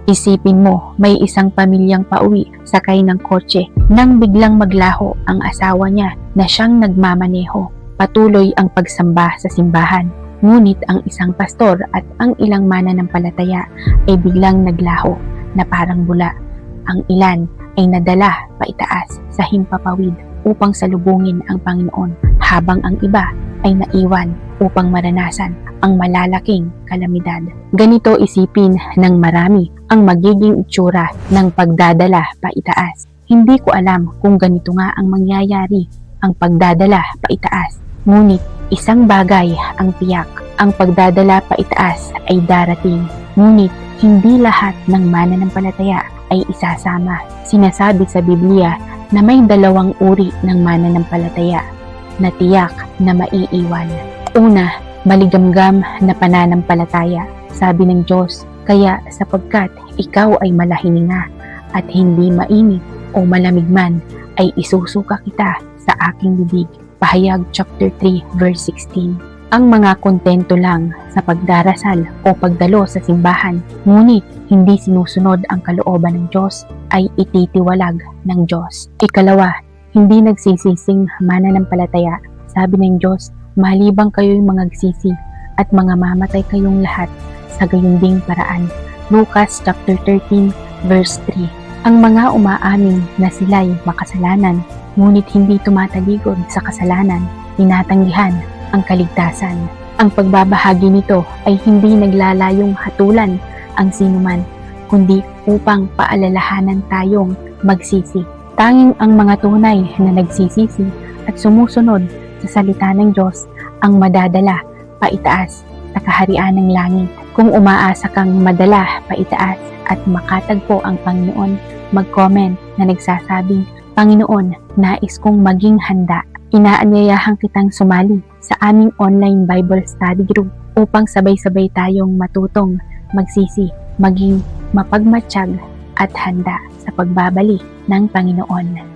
Isipin mo, may isang pamilyang pauwi sakay ng kotse nang biglang maglaho ang asawa niya na siyang nagmamaneho. Patuloy ang pagsamba sa simbahan. Ngunit ang isang pastor at ang ilang mananampalataya ay biglang naglaho na parang bula. Ang ilan ay nadala paitaas sa himpapawid upang salubungin ang Panginoon, habang ang iba ay naiwan upang maranasan ang malalaking kalamidad. Ganito isipin ng marami ang magiging itsura ng pagdadala paitaas. Hindi ko alam kung ganito nga ang mangyayari, ang pagdadala paitaas. Ngunit isang bagay ang tiyak, ang pagdadala paitaas ay darating. Ngunit hindi lahat ng mananampalataya ay isasama. Sinasabi sa Biblia na may dalawang uri ng mananampalataya na tiyak na maiiwan. Una, maligamgam na pananampalataya. Sabi ng Diyos, kaya sapagkat ikaw ay malahininga at hindi mainit o malamig man, ay isusuka kita sa aking bibig. Pahayag chapter 3 verse 16. Ang mga kontento lang sa pagdarasal o pagdalo sa simbahan, ngunit hindi sinusunod ang kalooban ng Diyos, ay ititiwalag ng Diyos. Ikalawa, hindi nagsisising mananampalataya. Sabi ng Diyos, malibang kayo'y magsisi at mga mamatay kayong lahat sa gayon ding paraan. Lucas chapter 13 verse 3. Ang mga umaamin na sila'y makasalanan, ngunit hindi tumatalikod sa kasalanan, tinatanggihan ang kaligtasan. Ang pagbabahagi nito ay hindi naglalayong hatulan ang sinuman, kundi upang paalalahanan tayong magsisi. Tanging ang mga tunay na nagsisisi at sumusunod sa salita ng Diyos ang madadala paitaas sa kaharian ng langit. Kung umaasa kang madala paitaas at makatagpo ang Panginoon, mag-comment na nagsasabing, Panginoon, nais kong maging handa. Inaanyayahan kitang sumali sa aming online Bible study group upang sabay-sabay tayong matutong magsisi, maging mapagmatsyag at handa sa pagbabalik ng Panginoon.